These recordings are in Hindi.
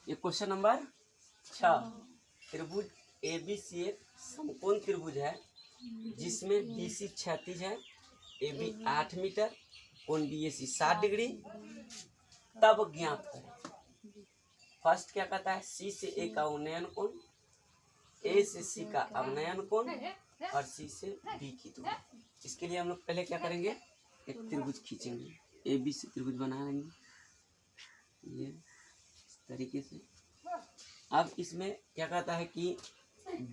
ये क्वेश्चन नंबर 6। त्रिभुज ABC एक समकोण त्रिभुज है जिसमें BC क्षैतिज है, AB 8 मीटर, कोण BAC 60 डिग्री, तब ज्ञात करें। फर्स्ट क्या कहता है, C से A का उन्नयन कोण, A से C का अवनयन कोण और C से B की दूरी। इसके लिए हम लोग पहले क्या करेंगे, एक त्रिभुज खींचेंगे, ABC त्रिभुज बना लेंगे ये इस तरीके से। अब इसमें क्या कहता है कि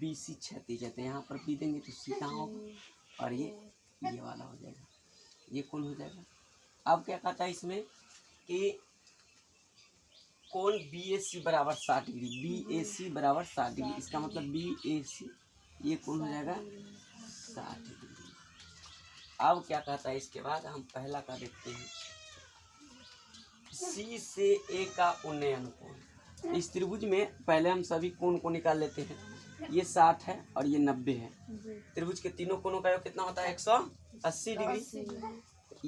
BC क्षैतिज है, तो यहाँ पर B देंगे तो C कहाँ होगा और ये वाला हो जाएगा, ये कोण हो जाएगा। अब क्या कहता है इसमें कि कोण BAC बराबर 60 डिग्री, BAC बराबर 60 डिग्री, इसका मतलब BAC ये कोण हो जाएगा 60 डिग्री। अब क्या कहता है इसके बाद हम पहला का देखते हैं, C से A का उन्नयन कोण। इस त्रिभुज में पहले हम सभी कोण को निकाल लेते हैं। ये 60 है और ये 90 है। त्रिभुज के तीनों कोणों का योग कितना होता है, 180 डिग्री।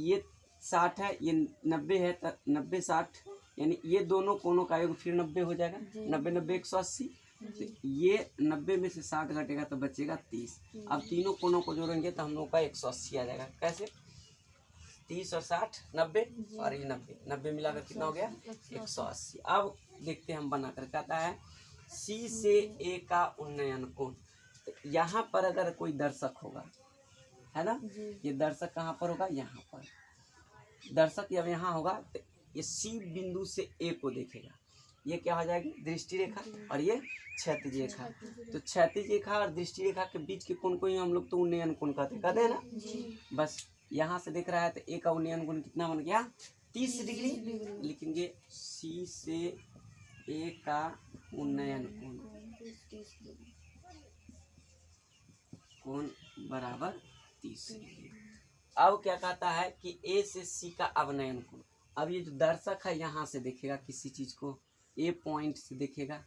ये 60 है, ये 90 है, तो 90 60 यानी ये दोनों कोणों का योग फिर 90 हो जाएगा। 90 90 180, तो ये 90 में से 60 घटेगा तो बचेगा 30। अब तीनों कोणों को जोड़ेंगे तो हम लोग का 180 आ जाएगा। कैसे, 30 और 60 90 और ये 90 मिलाकर कितना हो गया 180। अब देखते हैं हम बनाकर, कहता है C से A का उन्नयन कोण। तो यहाँ पर अगर कोई दर्शक होगा, है ना, ये दर्शक कहाँ पर होगा, यहाँ पर दर्शक जब यहाँ होगा तो ये C बिंदु से A को देखेगा, ये क्या हो जाएगी दृष्टि रेखा और ये क्षैतिज रेखा। तो क्षैतिज रेखा और दृष्टि रेखा के बीच के कोण को ही हम लोग तो उन्नयन कोण कहते हैं ना। बस यहाँ से देख रहा है तो A का उन्नयन कोण कितना बन गया 30 डिग्री। लिखेंगे C से A का उन्नयन कोण बराबर 30 डिग्री। अब क्या कहता है कि A से C का अवनयन कोण। अब ये जो दर्शक है यहाँ से देखेगा किसी चीज को, A पॉइंट से देखेगा,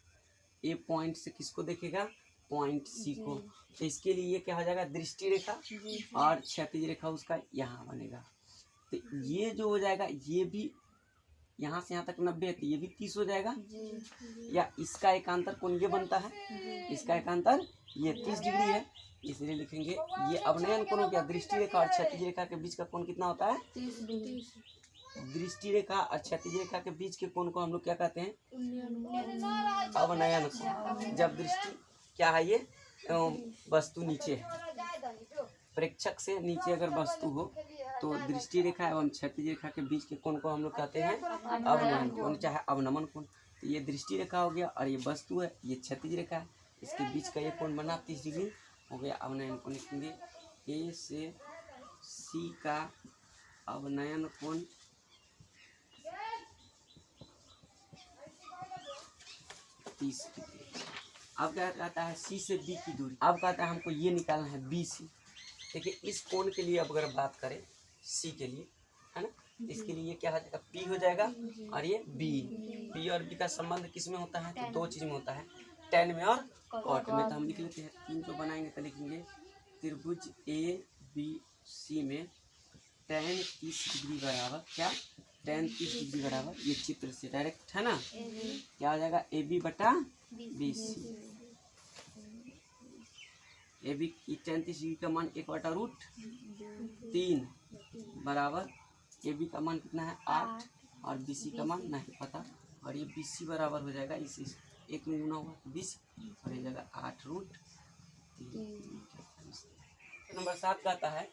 A पॉइंट से किसको देखेगा, पॉइंट C को। तो इसके लिए ये क्या हो जाएगा दृष्टि रेखा और क्षैतिज रेखा उसका यहाँ बनेगा। तो ये जो हो जाएगा, ये भी यहाँ से यहाँ तक 90 है तो ये भी 30 हो जाएगा। या इसका एकांतर कोण ये बनता है, इसका एकांतर ये 30 डिग्री है, इसलिए लिखेंगे ये अवनयन कोण हो गया। दृष्टि रेखा और क्षैतिज रेखा के बीच का कोण कितना होता है 30। दृष्टि रेखा और क्षैतिज रेखा के बीच के कोण को हम लोग क्या कहते हैं, अवनयन कोण। जब दृष्टि क्या है, ये वस्तु नीचे है, प्रेक्षक से नीचे अगर वस्तु हो तो दृष्टि रेखा एवं क्षैतिज रेखा के बीच के कोण को हम लोग कहते हैं अवनयन कोण, चाहे अवनमन कोण। तो ये दृष्टि रेखा हो गया और ये वस्तु है, ये क्षैतिज रेखा है, इसके बीच का ये कोण बना 30 डिग्री हो गया अवनयन कोण। लिखेंगे A से C का अवनयन कोण 30 डिग्री। अब क्या कहता है C से B की दूरी। अब कहता है हमको ये निकालना है BC। देखिए इस कोण के लिए अब अगर बात करें C के लिए, है ना, इसके लिए क्या हो जाएगा P हो जाएगा और ये B और B का संबंध किस में होता है, तो दो चीज में होता है, tan में और cot में। तो हम लिख लेते हैं, तीन जो बनाएंगे तो लिखेंगे त्रिभुज ABC में tan 30 डिग्री बराबर क्या, tan 30 डिग्री बराबर, ये चित्र से डायरेक्ट है ना, क्या हो जाएगा AB बटा BC। AB की tan 30 डिग्री का मान 1/√3 बराबर AB का मान कितना है 8 और BC का मान नहीं पता, और ये BC बराबर हो जाएगा इस एक में गुना हुआ 20 और ये जगह 8√3। नंबर 7 कहता है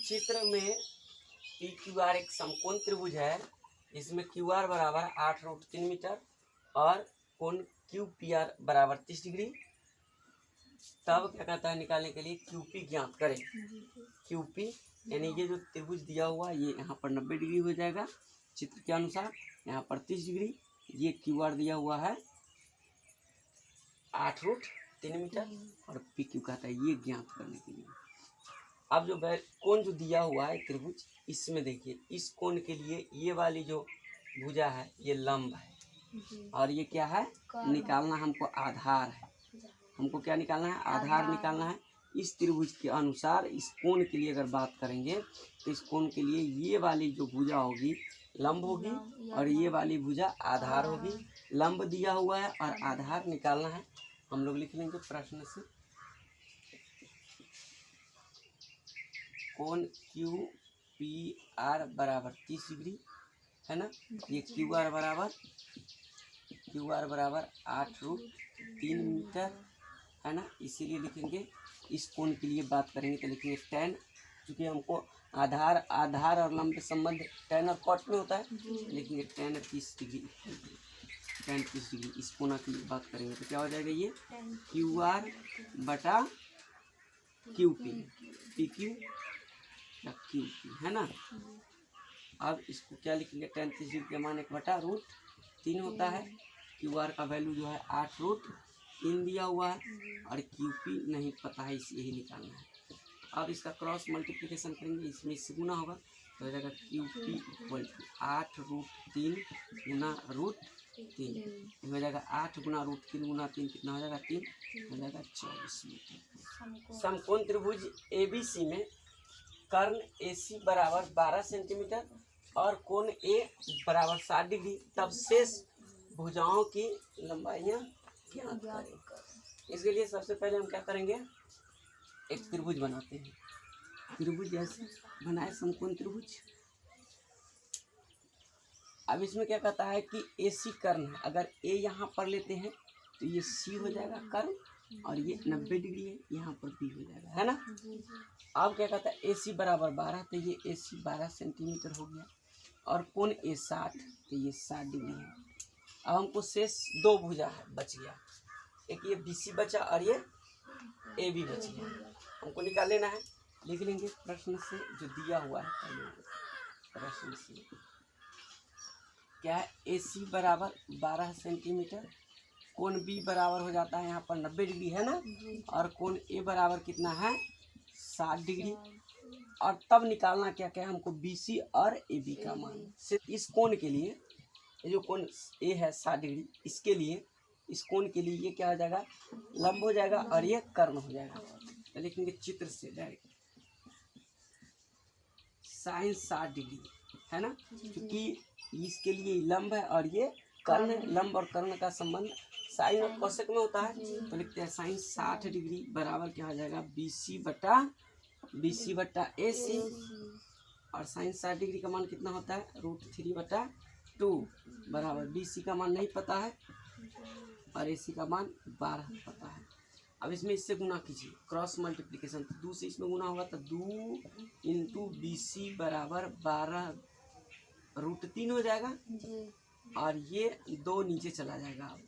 चित्र में PQR एक समकोण त्रिभुज है, इसमें QR बराबर 8√3 मीटर और कोण QPR बराबर 30 डिग्री। तब क्या कहता है निकालने के लिए QP ज्ञात करें। QP यानी ये जो त्रिभुज दिया हुआ ये यहाँ पर 90 डिग्री हो जाएगा चित्र के अनुसार, यहाँ पर 30 डिग्री। ये QR दिया हुआ है 8√3 मीटर और PQ कहता है ये ज्ञात करने के लिए। अब जो कोण जो दिया हुआ है त्रिभुज, इसमें देखिए इस कोण के लिए ये वाली जो भुजा है ये लंब है और ये क्या है निकालना हमको आधार है। हमको क्या निकालना है, आधार निकालना है। इस त्रिभुज के अनुसार इस कोण के लिए अगर बात करेंगे तो इस कोण के लिए ये वाली जो भुजा होगी लंब होगी और ये वाली भुजा आधार होगी। लंब दिया हुआ है और आधार निकालना है। हम लोग लिख लेंगे प्रश्न से, कोण क्यू पी आर बराबर 30 डिग्री है ना। ये क्यू आर बराबर 8√3 मीटर है ना। इसीलिए लिखेंगे, इस कोण के लिए बात करेंगे तो लिखेंगे tan, क्योंकि हमको आधार और लंब संबंध tan और cot में होता है, लिखेंगे tan 30 डिग्री, tan 30 डिग्री। इस कोण की बात करेंगे तो क्या हो जाएगा, ये क्यू आर बटा क्यू पी, पी क्यू या क्यू पी है ना। अब इसको क्या लिखेंगे, tan 30 डिग्री का मान 1/√3 होता है। क्यू आर का वैल्यू जो है 8√3 दिया हुआ है और क्यू पी नहीं पता है, इसे यही निकालना है। अब इसका क्रॉस मल्टीप्लिकेशन करेंगे, इसमें इससे गुना होगा तो हो जाएगा क्यू पी इक्वल टू 8√3 गुना √3 हो जाएगा 8 गुना √3 गुना 3 कितना हो जाएगा 3 हो जाएगा 24 मीटर। समकोण त्रिभुज ABC में कर्ण AC बराबर 12 सेंटीमीटर और कोण A बराबर 60 डिग्री, तब शेष भुजाओं की लंबाइयाँ ज्ञात करें। इसके लिए सबसे पहले हम क्या करेंगे, एक त्रिभुज बनाते हैं। त्रिभुज जैसे बनाए समकोण त्रिभुज। अब इसमें क्या कहता है कि AC कर्ण है, अगर A यहाँ पर लेते हैं तो ये C हो जाएगा कर्ण और ये 90 डिग्री है, यहाँ पर B हो जाएगा है ना। अब क्या कहता है AC बराबर 12, तो ये AC 12 सेंटीमीटर हो गया और कोण A 60, तो ये 60 डिग्री है। अब हमको शेष दो भुजा है बच गया, एक ये BC बचा और ये AB बच गया, हमको निकाल लेना है। लिख लेंगे प्रश्न से जो दिया हुआ है, पहले प्रश्न से क्या है, AC बराबर 12 सेंटीमीटर, कोण B बराबर हो जाता है यहाँ पर 90 डिग्री है ना, और कोण A बराबर कितना है 60 डिग्री। और तब निकालना क्या क्या है हमको, BC और AB का मान। सिर्फ इस कोण के लिए, ये जो कोण A है 60 डिग्री, इसके लिए, इस कोण के लिए ये क्या हो जाएगा, लंब हो जाएगा और ये कर्ण हो जाएगा। तो लिखेंगे चित्र से डायरेक्ट sin 60 डिग्री है ना, क्योंकि इसके लिए लंब है और ये कर्ण है। लंब और कर्ण का संबंध साइन और कोसेक में होता है, तो लिखते हैं sin 60 डिग्री बराबर क्या हो जाएगा, BC बटा AC। और sin 60 डिग्री का मान कितना होता है, √3/2 बराबर BC का मान नहीं पता है और AC का मान 12 पता है। अब इसमें इससे गुना कीजिए, क्रॉस मल्टीप्लिकेशन, तो 2 से इसमें गुना होगा तो 2 × BC बराबर 12√3 हो जाएगा और ये 2 नीचे चला जाएगा, अब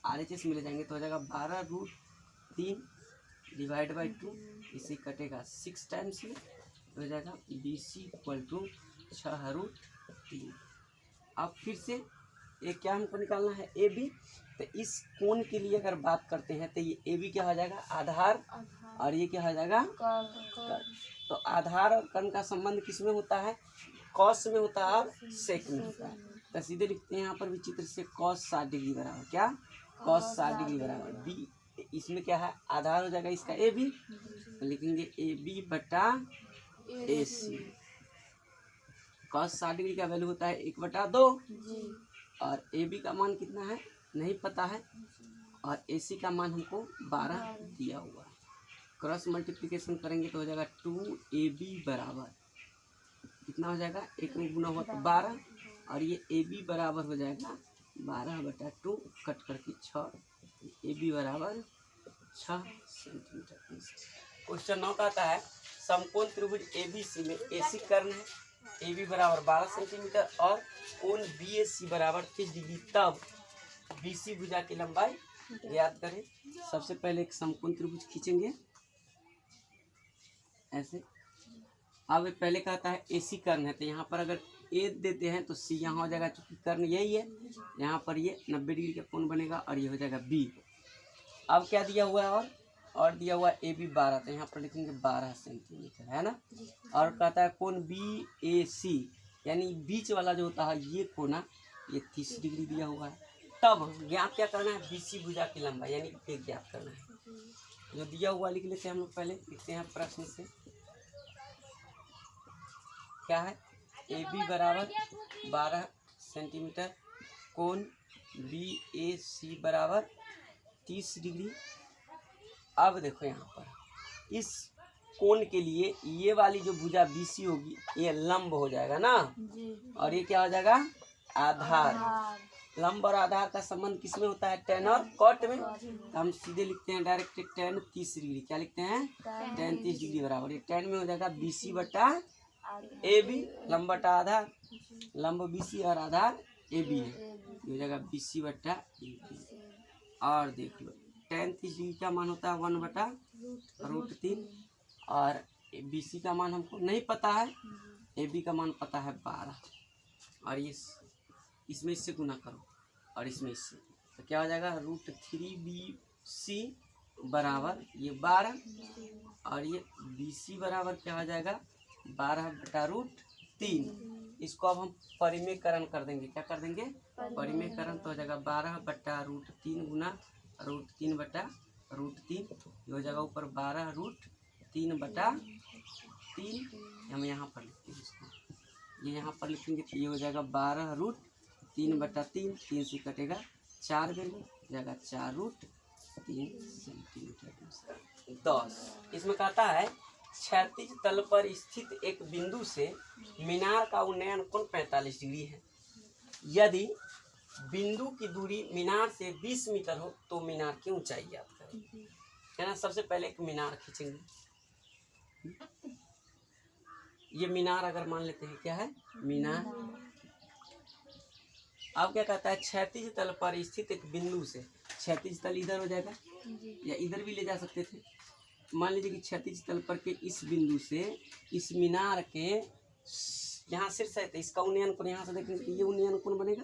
RHS मिल जाएंगे तो हो जाएगा 12√3 / 2, इसे कटेगा 6 टाइम्स में हो जाएगा BC इक्वल टू 6√3। अब फिर से एक क्या हमको निकालना है, AB। तो इस कोण के लिए अगर बात करते हैं तो ये AB क्या हो जाएगा, आधार और ये क्या हो जाएगा कर्ण। तो आधार और कर्ण का संबंध किस में होता है, कॉस में होता है और सेक में होता है। तो सीधे लिखते हैं यहाँ पर भी चित्र से, cos 60 डिग्री बराबर क्या, cos 60 डिग्री बराबर B। इसमें क्या है, आधार हो जाएगा इसका AB, तो लिखेंगे AB बटा AC। cos 60 डिग्री का वैल्यू होता है 1/2 और AB का मान कितना है नहीं पता है और AC का मान हमको 12 दिया हुआ है। क्रॉस मल्टीप्लिकेशन करेंगे तो हो जाएगा 2AB बराबर कितना हो जाएगा, एक में गुना हुआ तो 12 और ये AB बराबर हो जाएगा 12/2 कट करके 6, AB बराबर 6 सेंटीमीटर। क्वेश्चन 9 का आता है, समकोण त्रिभुज ABC में AC कर्ण है, AB बराबर 12 सेंटीमीटर और कोण BAC बराबर 30 डिग्री, तब BC भुजा की लंबाई ज्ञात करें। सबसे पहले एक समकोण त्रिभुज खींचेंगे ऐसे। अब पहले कहता है AC कर्ण है, तो यहाँ पर अगर A देते हैं तो C यहाँ हो जाएगा, चूंकि कर्ण यही है, यहाँ पर ये 90 डिग्री का कोण बनेगा और ये हो जाएगा B। अब क्या दिया हुआ है, और दिया हुआ है AB 12, तो यहाँ पर लिखेंगे 12 सेंटीमीटर है ना। और कहता है कोण BAC यानी बीच वाला जो होता है ये कोना, ये 30 डिग्री दिया हुआ है। तब ज्ञात क्या करना है, BC भुजा की लंबाई यानी A ज्ञात करना है। जो दिया हुआ लिख लेते हैं हम लोग, पहले लिखते हैं प्रश्न से क्या है, ए बी बराबर 12 सेंटीमीटर, कोण बी ए सी बराबर 30 डिग्री। अब देखो यहाँ पर इस कोण के लिए ये वाली जो भुजा बीसी होगी ये लंब हो जाएगा ना, और ये क्या हो जाएगा, आधार। लंब और आधार का संबंध किसमें होता है, tan और cot में। तो हम सीधे लिखते हैं डायरेक्ट tan 30 डिग्री, क्या लिखते हैं, tan 30 डिग्री बराबर ये tan में हो जाएगा BC बटा AB, लंब बटा आधार, लंब BC और आधार AB है, ये हो जाएगा BC बटा AB। और देख लो tan 30 डिग्री का मान होता है 1 बटा √3, और BC का मान हमको नहीं पता है, AB का मान पता है 12, और ये इसमें इससे गुना करो और इसमें इससे, तो क्या हो जाएगा √3BC बराबर ये 12, और ये BC बराबर क्या हो जाएगा 12 बटा √3। इसको अब हम परिमेयकरण कर देंगे, क्या कर देंगे, परिमेयकरण, तो हो जाएगा 12 बटा √3 गुना √3 बटा √3, ये हो जाएगा ऊपर 12 √3 बटा 3, हम यहाँ पर लिखते हैं इसको, ये यहाँ पर लिखेंगे तो ये हो जाएगा 12 √3 बटा 3, 3 से कटेगा 4 वैल्यू, जाएगा 4 √3 सेंटीमीटर। 10 इसमें कहता है क्षैतिज तल पर स्थित एक बिंदु से मीनार का उन्नयन कोण 45 डिग्री है। यदि बिंदु की दूरी मीनार से 20 मीटर हो तो मीनार की ऊंचाई याद करें, है ना। सबसे पहले एक मीनार खींचेंगे, ये मीनार अगर मान लेते हैं, क्या है, मीनार। अब क्या कहता है, क्षैतिज तल पर स्थित एक बिंदु से, क्षैतिज तल इधर हो जाएगा या इधर भी ले जा सकते थे, मान लीजिए कि क्षैतिज तल पर के इस बिंदु से इस मीनार के यहाँ शीर्ष है, तो इसका उन्नयन कोण यहाँ से देखेंगे तो ये उन्नयन कोण बनेगा,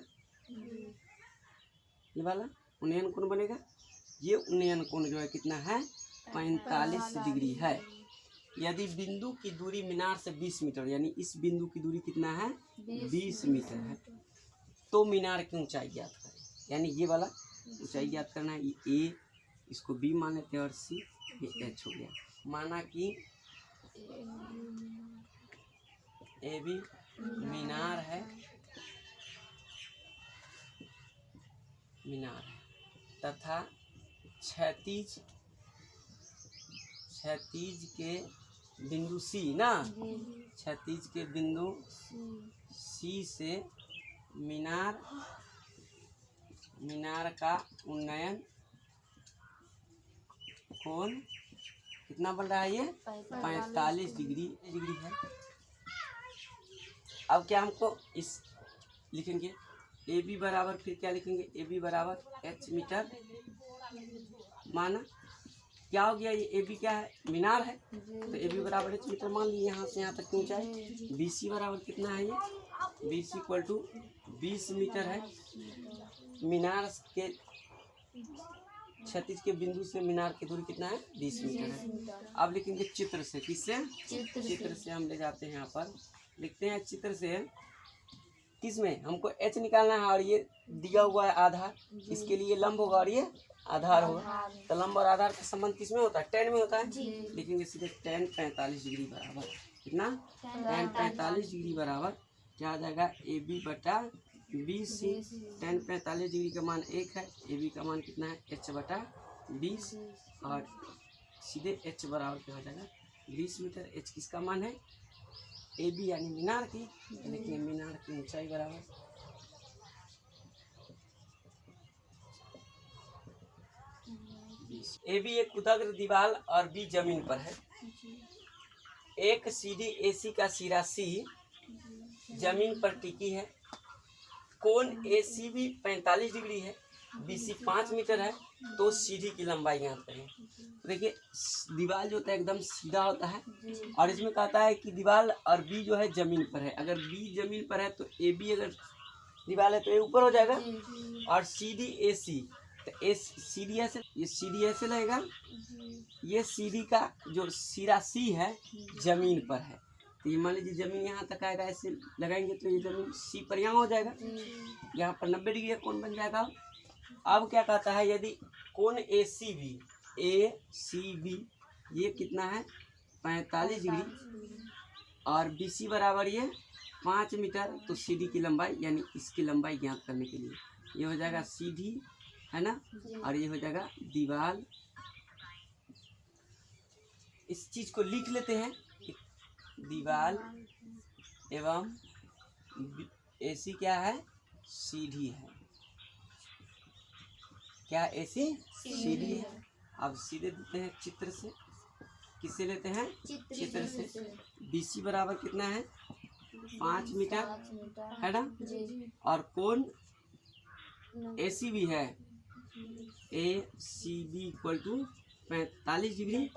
ये वाला उन्नयन कोण बनेगा, ये उन्नयन कोण जो है कितना है 45 डिग्री है। यदि बिंदु की दूरी मीनार से 20 मीटर, यानी इस बिंदु की दूरी कितना है 20 मीटर है, तो मीनार की ऊंचाई ज्ञात करें, यानी ये वाला ऊंचाई ज्ञात करना है। ये A इसको B मान लेते हैं और C ये H हो गया। माना कि AB मीनार है, मीनार है तथा क्षैतिज के बिंदु C ना, क्षैतिज के बिंदु C से मीनार का उन्नयन कोण कितना बन रहा है, ये 45 डिग्री है। अब क्या हमको इस लिखेंगे AB बराबर, फिर क्या लिखेंगे, AB बराबर H मीटर, माना क्या हो गया, ये AB क्या है, मीनार है, तो AB बराबर H मीटर मान लीजिए, यहाँ से यहाँ तक की ऊंचाई। BC बराबर कितना है, ये BC इक्वल टू 20 मीटर है। मीनार के क्षैतिज के बिंदु से मीनार की दूरी कितना है 20 मीटर है। अब लिखेंगे चित्र से, किससे, चित्र से हम ले जाते हैं, यहाँ पर लिखते हैं चित्र से, किसमें हमको H निकालना है, और ये दिया हुआ है आधार, इसके लिए लंब होगा और ये आधार होगा, तो लंब और आधार का संबंध किसमें होता है, tan में होता है। लिखेंगे सीधे tan 45 डिग्री बराबर कितना, tan 45 डिग्री बराबर क्या आ जाएगा, AB बटा BC। tan 45 डिग्री का मान 1 है, AB का मान कितना है H बटा 20, और सीधे H बराबर क्या हो जाएगा 20 मीटर। H किसका मान है, AB यानी मीनार की, लेकिन मीनार की ऊंचाई बराबर AB एक उदग्र दीवार और B जमीन पर है। एक CD AC का सिरा C जमीन पर टिकी है। कोण AC भी 45 डिग्री है, BC 5 मीटर है, तो CD की लंबाई ज्ञात करें। देखिए दीवार जो होता है एकदम सीधा होता है, और इसमें कहता है कि दीवार और B जो है जमीन पर है। अगर B जमीन पर है तो AB अगर दीवार है तो ये ऊपर हो जाएगा, और CD AC तो CD ऐसे, ये CD ऐसे रहेगा, ये CD का जो सिरा C है जमीन पर है, तो ये मान लीजिए जमीन यहाँ तक आएगा, ऐसे लगाएंगे तो ये जमीन C पर यहाँ हो जाएगा, यहाँ पर 90 डिग्री का कोण बन जाएगा। अब क्या कहता है, यदि कोण ACB ये कितना है 45 डिग्री, और BC बराबर ये 5 मीटर, तो सीढ़ी की लंबाई यानी इसकी लंबाई ज्ञात करने के लिए ये हो जाएगा सीढ़ी, है ना, और ये हो जाएगा दीवार। इस चीज को लिख लेते हैं, दीवार एवं एसी क्या है, सीढ़ी है। क्या एसी सीढ़ी है। अब सीधे देते हैं चित्र से, किससे लेते हैं, चित्र से। बीसी बराबर कितना है, 5 मीटर, है ना, और कोण एसी भी है, A C B equal to 45 degree.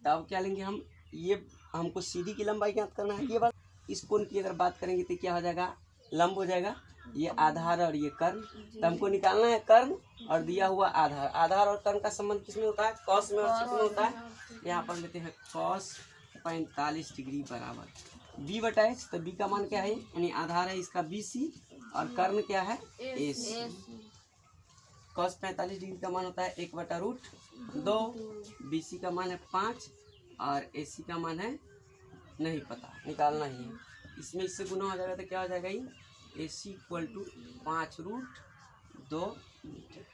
तब क्या लेंगे हम, ये हमको सीढ़ी की लंबाई ज्ञात करना है। ये बात, इस कोण की अगर बात करेंगे तो क्या हो जाएगा, लंब हो जाएगा, ये आधार और ये कर्ण। तो हमको निकालना है कर्ण और दिया हुआ आधार। आधार और कर्ण का संबंध किसमें होता है, कॉस में और सेक में होता है। यहाँ पर लेते हैं कॉस 45 डिग्री बराबर बी बटा एच। तो बी का मान क्या है, यानी आधार है इसका BC और कर्ण क्या है, AC। कॉस 45 डिग्री का मान होता है 1/√2। BC का मान है 5 और AC का मान है नहीं पता, निकालना ही है। इसमें इससे गुना हो जाएगा तो क्या हो जाएगा, AC इक्वल टू 5√2 मीटर।